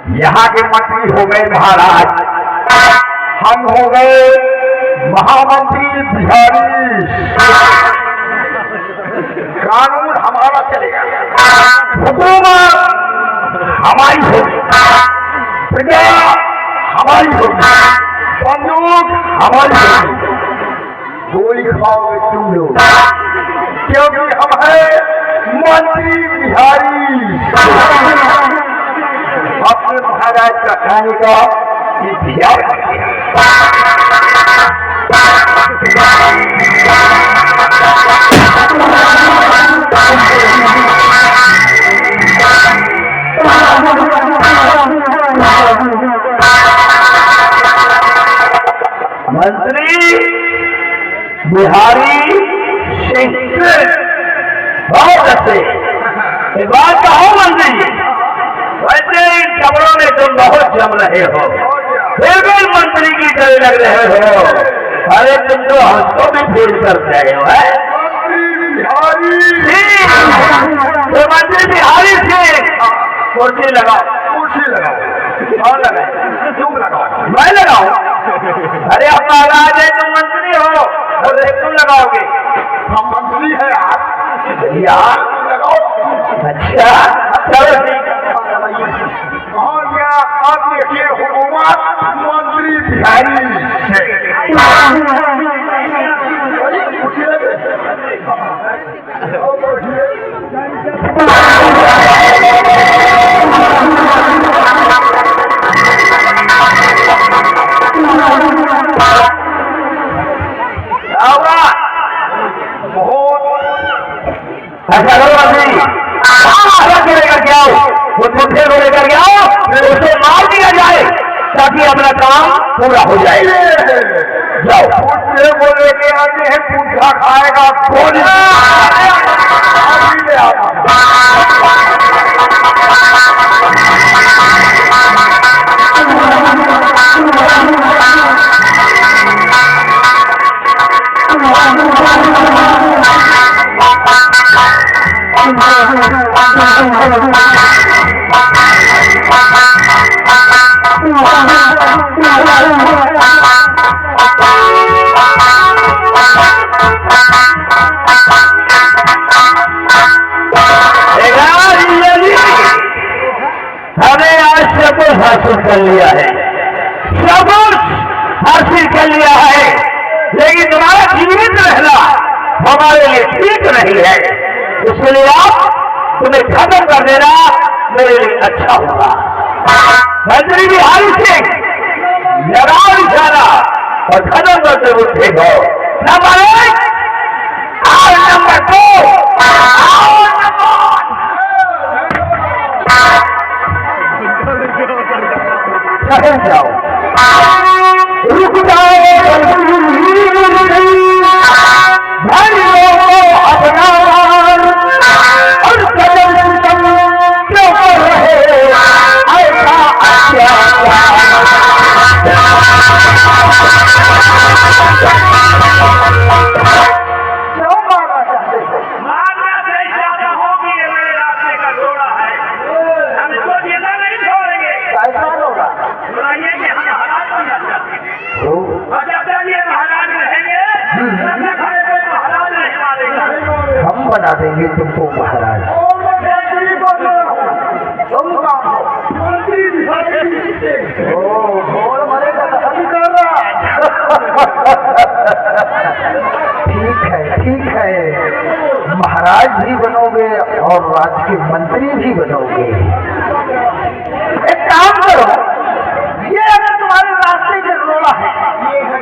यहाँ के मंत्री हो गए महाराज, हम हो गए महामंत्री बिहारी। कानून हमारा चलेगा, हुकूमत हमारी होगी, प्रजा हमारी होगी, बंदूक हमारी होगी। गोली खाओगे तुम लोग, क्योंकि हम है मंत्री बिहारी। अपने महाराज का खाने का इंतजार मंत्री बिहारी सिंह बहुत अच्छे। एक बात कहो मंत्री, वैसे इन खबरों में तुम बहुत जम रहे हो, फिर भी मंत्री की तरह लग रहे हो। अरे तुम तो हंसों में फेल कर रहे हो। है तो मंत्री बिहारी सिंह, कुर्सी लगाओ, कुर्सी लगाओ। कौन लगाए? तुम लगाओ। मैं लगाऊं? अरे अब महाराज है, तुम मंत्री हो और तुम लगाओगे। हम मंत्री है यार लगाओ। अच्छा चलो ठीक है। और क्या आप देखिए, हुकूमत मंत्री बिहारी ऐसा करो मंत्री, लेकर के आओ, वो मुद्दे को लेकर के आओ, फिर उसे मार दिया जाए ताकि अपना काम पूरा हो जाए। जाओ, मुद्दे को लेके आते हैं, पूछा खाएगा कौन? हमने आज सब कुछ हासिल कर लिया है, सब कुछ हासिल कर लिया है, लेकिन तुम्हारा जीवित रहना हमारे लिए ठीक नहीं है। इसके लिए आप तुम्हें खत्म कर देना मेरे लिए अच्छा होगा। मंत्री बिहारी सिंह, लगाओ इशारा और खत्म करते उठे हो। नंबर 1 और नंबर 2 जाओ, रुक जाओ, भाई लोगों अपना और कदम सितम क्यों कर रहे, ऐसा क्यों मारना चाहते हो? मारना से ज्यादा होगी, ये मेरे रास्ते का जोड़ा है, हम इसको जिंदा नहीं छोड़ेंगे। कैसा होगा? सुनाइए कि हम हालात बना चाहते हैं, और जब तक ये महाराज रहेंगे तब तक महाराज नहीं मारेगा। हम बना देंगे तुमको महाराज। तुम कौन हो? मंत्री बिहारी। बोल मरेगा तो हम कर रहा। ठीक है, महाराज भी बनोगे और राज्य के मंत्री भी बनोगे। एक काम करो, ये अगर तुम्हारे रास्ते के रोड़ा है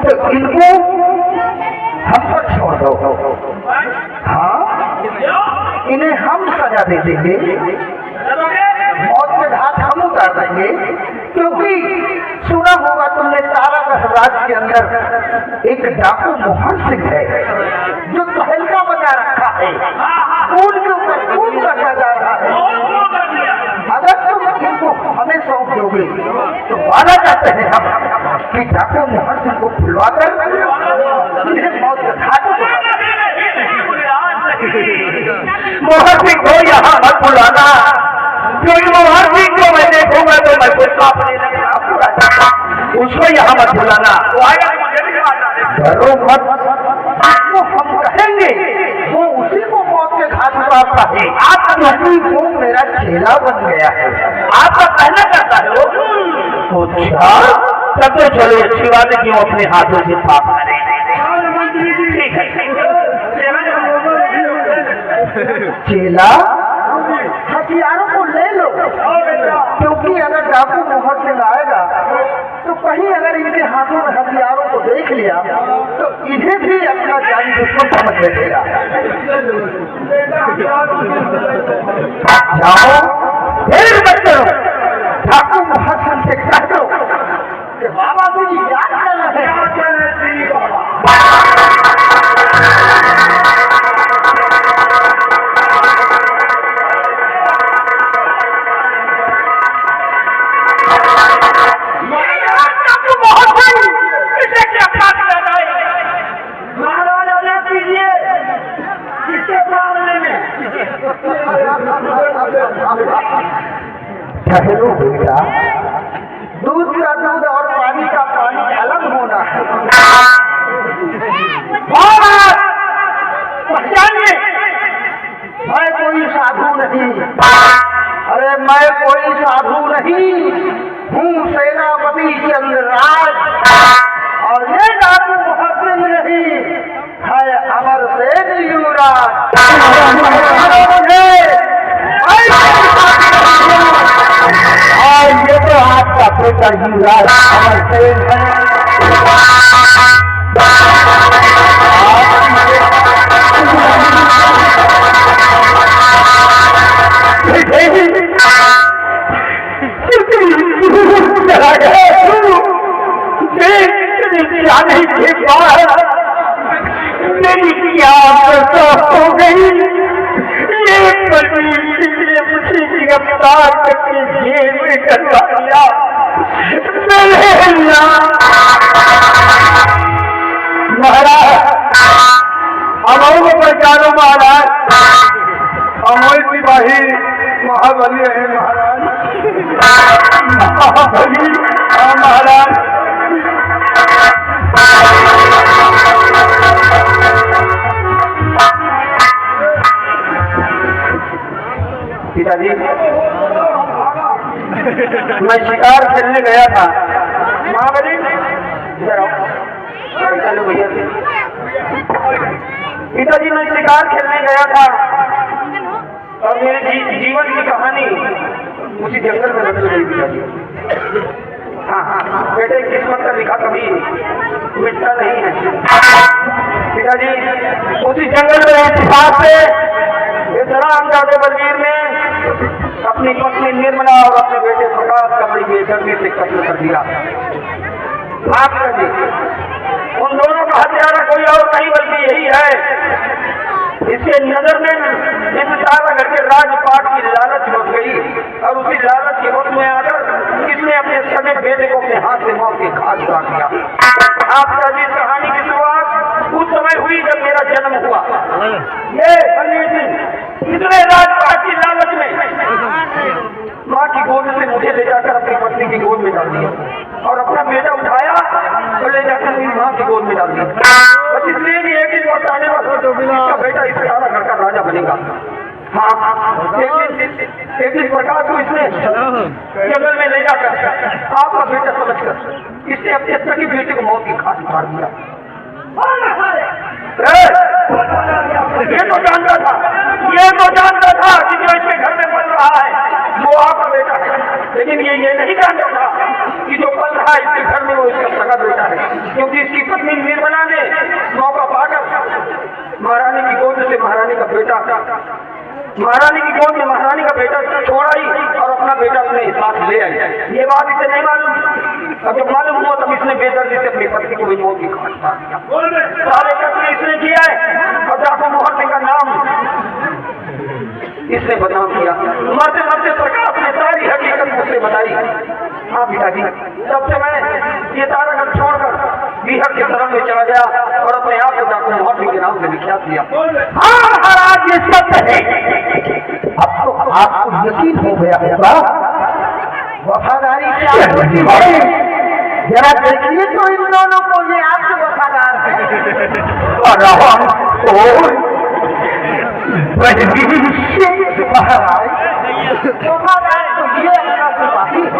तो इनको हम पर छोड़ दो। हाँ, इन्हें हम सजा दे देंगे, मौत के घाट हम उतार देंगे। क्योंकि सुना होगा तुमने तारा राज के अंदर एक डाकू मोहन सिंह है जो तहलका बचा रखा है, खून के ऊपर खून रखा जा रहा है। अगर तुम इनको हमें सौंप दोगे तो वादा करते हैं हम कि डाकू मोहन सिंह को बुलवाकर इन्हें मौत के घाट मोहन सिंह को यहाँ मत बुलाना, क्योंकि मोहन सिंह को मैं देखूंगा तो मैं कोई अपने लगेगा पूरा उसको यहाँ मत बुलाना, वो आएगा तो मुझे भी डरो मत, आपको हम कहेंगे वो उसी को मौत के घाट उतारता है। आप नौकरी को मेरा चेला बन गया है, आपका कहना करता है वो। अच्छा तब तो चलो अच्छी बात है, क्यों अपने हाथों से पाप करें। ठीक है चेला, हथियारों को ले लो, क्योंकि अगर डाकू मोहर से लाएगा तो कहीं अगर इनके हाथों में हथियारों को देख लिया तो इन्हें भी अपना जानी दुश्मन समझ बैठेगा। जाओ फिर बच्चों, डाकू मोहर से कह दो कि बाबा जी याद कर रहे हैं। ठहरो बेटा, दूध का दूध और पानी का पानी अलग होना है। पहचानिए, मैं कोई साधु नहीं, अरे मैं कोई साधु नहीं हूँ, सेनापति चंद्रराज, और ये डाकू मोहर सिंह नहीं है, अमर सेन युवराज। और ये तो आपका बेटा युवराज अमर सेन है। मेरी क्या हो गई, ये मुझे गिरफ्तार करके जेल में करवा दिया। महाराज अमोल को पहचानो महाराज, अमोल सिपाही महाबली है महाराज, महाबली। हाँ महाराज, पिताजी मैं शिकार खेलने गया था। महाबली इधर आओ, चलो भैया। पिताजी मैं शिकार खेलने गया था और मेरे जीवन की कहानी उसी जंगल में बदल गई पिताजी। हाँ हाँ बेटे, किस्मत का लिखा कभी मिटता नहीं है पिताजी। उसी जंगल में इतिहास से रामजादे बलवीर ने अपनी पत्नी निर्मला और अपने बेटे प्रकाश का बड़ी बेदर्दी से कत्ल कर दिया। आप उन दोनों का हत्यारा कोई और नहीं बल्कि यही है। इसके नजर में इन सारागढ़ के राजपाट की लालच बढ़ गई और उसी लालच के वक्त में आकर इसने अपने सगे बेटे को अपने हाथ से मौत के घाट उतार दिया। आपका इस कहानी की शुरुआत उस समय हुई जब मेरा जन्म हुआ। ये इतने राजपाट की लालच में माँ की गोद से मुझे ले जाकर अपनी पत्नी की गोद में डाल दिया और अपना बेटा उठाया तो ले जाकर मेरी माँ की गोद में डाल दिया। बस इसलिए कि एक दिन वक्त आने वाला इसका बेटा इस सारागढ़ का राजा बनेगा। हाँ एक दिन प्रकाश को इसने जंगल में ले जाकर आपका बेटा समझकर इसने अपने सगी बेटे को मौत की घाट उतार दिया। ये तो जानता था कि जो इसके घर में पल रहा है वो आपका बेटा है, लेकिन ये नहीं जानता था कि जो पल रहा है इसके घर में वो इसका सगा बेटा है, क्योंकि इसकी पत्नी निर्मला ने मौका पाकर महारानी की गोद से महारानी का बेटा छोड़ा ही और अपना बेटा अपने साथ ले आई। ये बात इसे नहीं मालूम। अब जब मालूम हुआ तब इसने बेदर्दी से अपनी पत्नी को भी मौत की घाट उतार दिया। सारे कत्ल इसने किया है और डाकू मोहर सिंह का नाम इसने बदनाम किया। मरते मरते प्रकाश ने सारी हकीकत मुझसे बताई। हाँ पिताजी, तब से मैं ये सारागढ़ छोड़कर बिहार के शरण में चला गया और अपने आप को डाकू मोहर सिंह के नाम से विख्यात किया। हाँ महाराज, ये सत्य है। अब तो आपको यकीन हो गया होगा वफादारी क्या होती है? जरा देखिए तो इन दोनों को, ये आपसे वफादार है। महाराज वफादार तो ये अपना सिपाही है।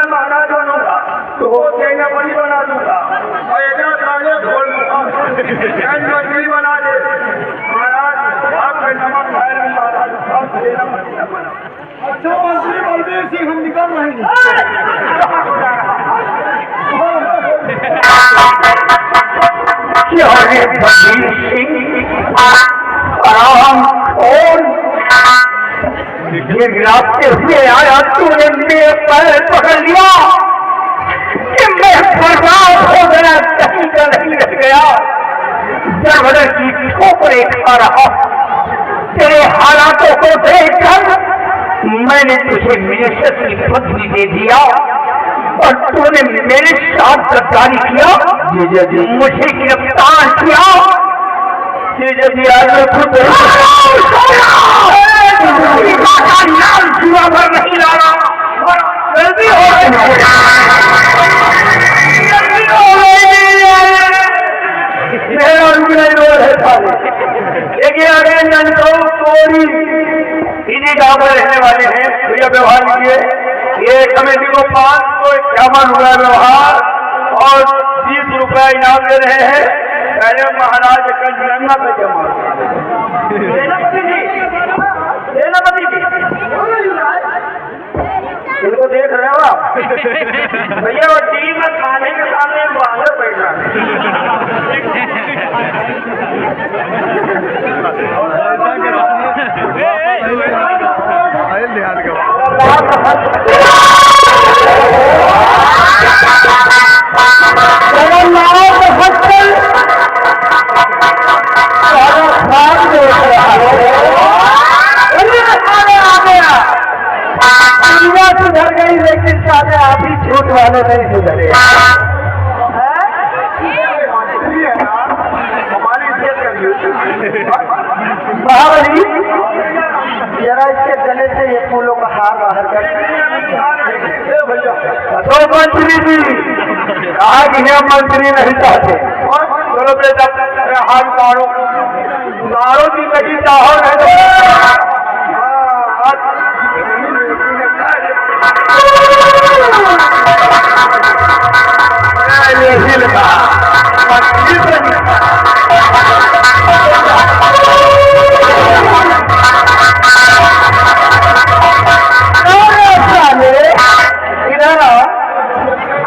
महाराज बनूंगा तो सेनापति बना दूंगा और मंत्री बना दे। महाराज आपके नमक खाए महाराज अच्छा मंत्री बलबीर सिंह हम निकल रहे हैं। बलबीर सिंह आराम और गिराते हुए आया, तूने मेरे पैर पकड़ लिया कि मैं बर्बाद हो गया, कहीं का नहीं रह गया। जबरदस्ती ठोकरे खा रहा। तेरे हालातों को देखकर मैंने तुझे मिनिस्टर की पदवी दे दिया और तूने मेरे साथ गद्दारी किया, मुझे गिरफ्तार किया। नाम जुआ पर नहीं लाना, जल्दी हो इन्हीं गाँव में रहने वाले हैं। भैया व्यवहार लीजिए। ये कमेटी को 551 रुपया व्यवहार और 20 रुपया इनाम दे रहे हैं। पहले महाराज कंचनंगा पे जमा। सेनापति जी इनको देख रहे हो आप? भैया वो टीवी में खाने के सामने बाहर बैठ रहा है। सुधर गई लेकिन साले आप ही छूट वाले नहीं सुधरे। महाबली जरा इसके गले से ये फूलों का हार बाहर कर। तो मंत्री जी आज इन्हें मंत्री नहीं चाहते। चलो बेटा हाथ मारो, मारो की नहीं चाहो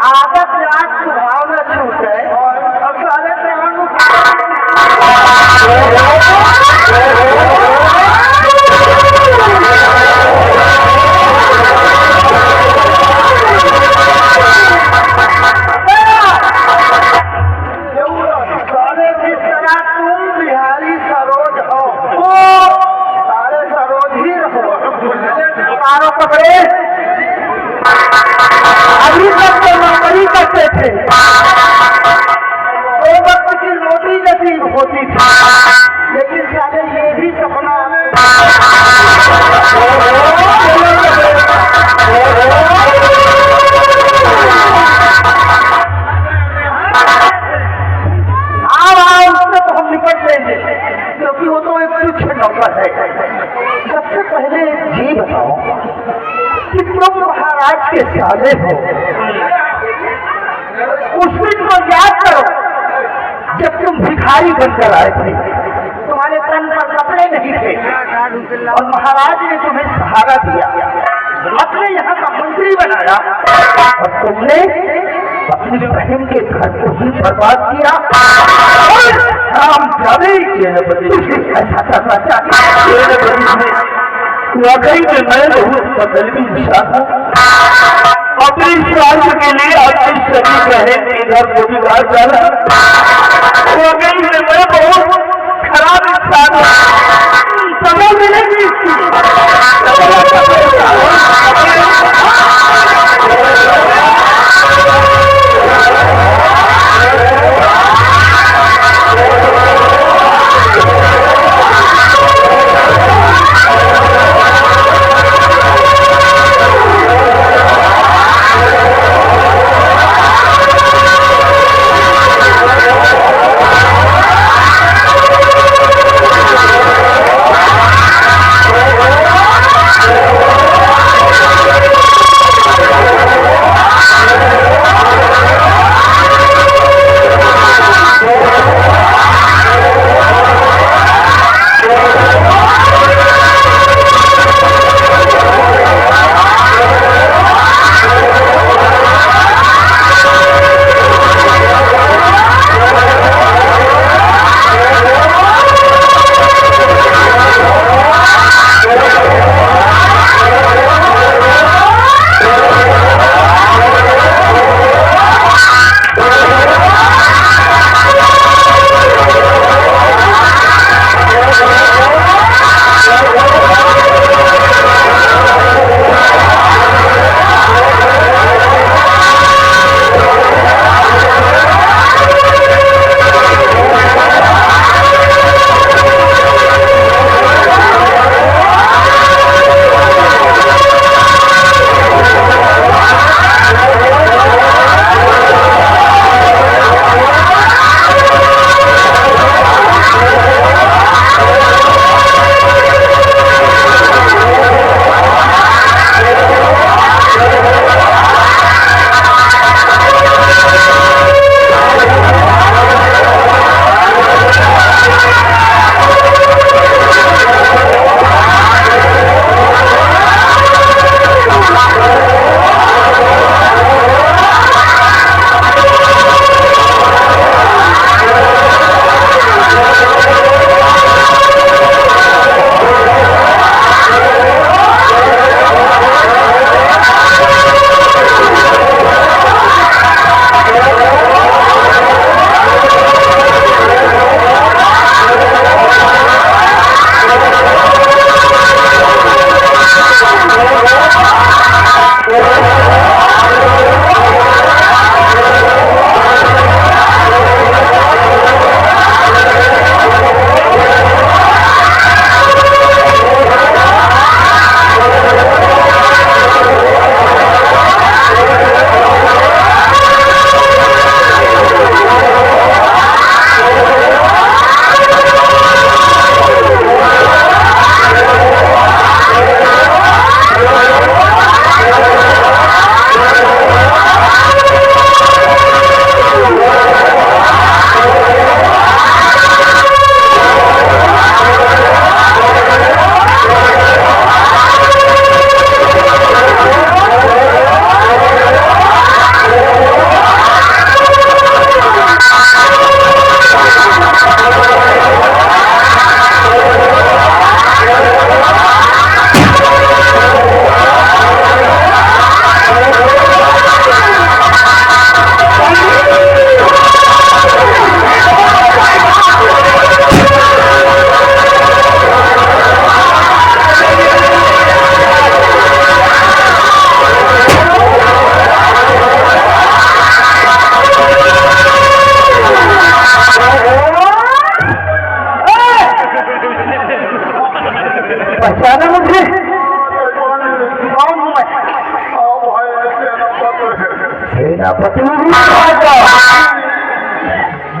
आदत रात स्वभाव में छूट है और अब साले जिस तरह तुम बिहारी सरोज हो सारे सरोज ही रहो। मारो कपड़े अभी तक तो नौकरी करते थे, दो वक्त की रोटी नसीब होती थी, लेकिन साले ये भी सपना उससे तो हम निकट लेंगे क्योंकि वो तो एक तुच्छ नौकर है। सबसे पहले ये बताओ कि तुम महाराज के साले हो। उस दिन को याद करो जब तुम भिखारी बनकर आए थे, तुम्हारे तन पर कपड़े नहीं थे और महाराज ने तुम्हें सहारा दिया, अपने यहाँ का मंत्री बनाया और तुमने अपनी बहन के घर को ही बर्बाद किया। हम जाने ऐसा करना चाहते वाकई में मैं बहुत बदलवी इंसान हूँ। अपने स्वार्थ के लिए अपने सभी बहन के घर को भी बाहर जाना, वाकई में मैं बहुत खराब इंसान हूँ। समय मिलेगी इसकी पहचाना मुझे? कौन हूँ मैं? सेनापति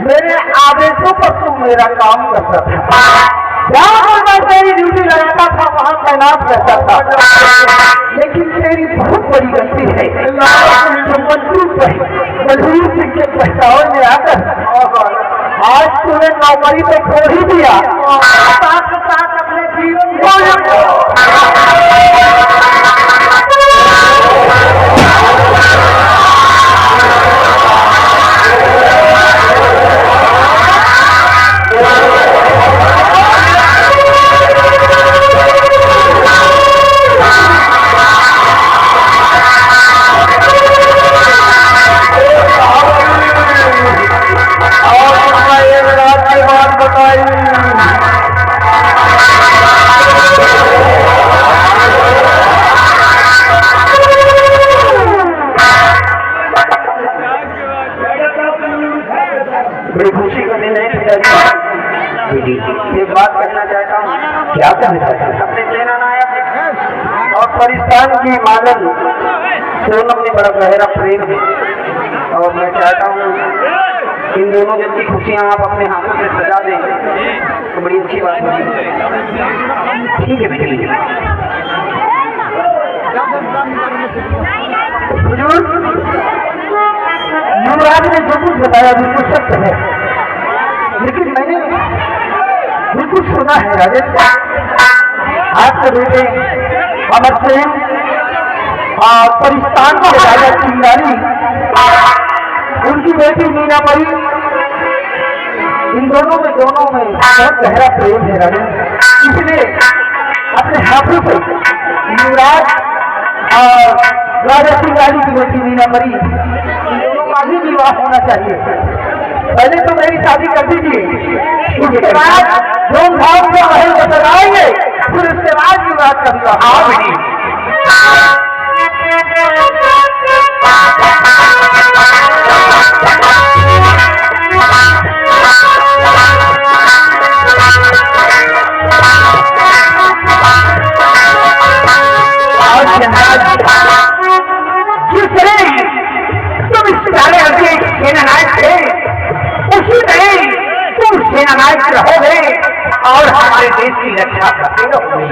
मेरे आदेशों पर तू मेरा काम करता था, जहाँ पर मैं तेरी ड्यूटी लगाता था वहाँ तैनात रहता था, लेकिन तेरी बहुत बड़ी गलती है। बलवीर सिंह के पहचान में आकर आज तूने नौकरी पे छोड़ ही दिया, साथ साथ अपने जीवन बड़ी खुशी का दिन है पिताजी। एक बात कहना चाहता हूँ। क्या कहना चाहता हूँ? अपने सेना नायक और परिस्तान की मालन सोनम में बड़ा गहरा प्रेम है, और मैं चाहता हूँ इन दोनों दिन की खुशियाँ आप अपने हाथों से सजा दें तो बड़ी अच्छी बात होगी। ठीक है बेटे। युवराज ने जो कुछ बताया बिल्कुल सत्य है, लेकिन मैंने बिल्कुल सुना है राजेश, आपके बेटे अमर सिंह और परिस्तान के राजा चिंगारी, उनकी बेटी मीनापरी, इन दोनों में बहुत गहरा प्रेम है राजेश। इसलिए अपने हाथों से युवराज और राजा चिंगारी की बेटी मीनापरी भी विवाह होना चाहिए। पहले तो मेरी शादी कर दीजिए, उसके बाद धूमधाम से महल को सजाएंगे, फिर उसके बाद विवाह का विवाह। सेनानायक रहोगे और हमारे देश की रक्षा करते रहोगे।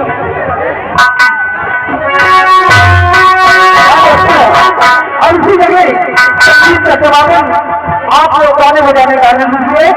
और इसी जगह आप लोग गाने बजाने गाने दीजिए।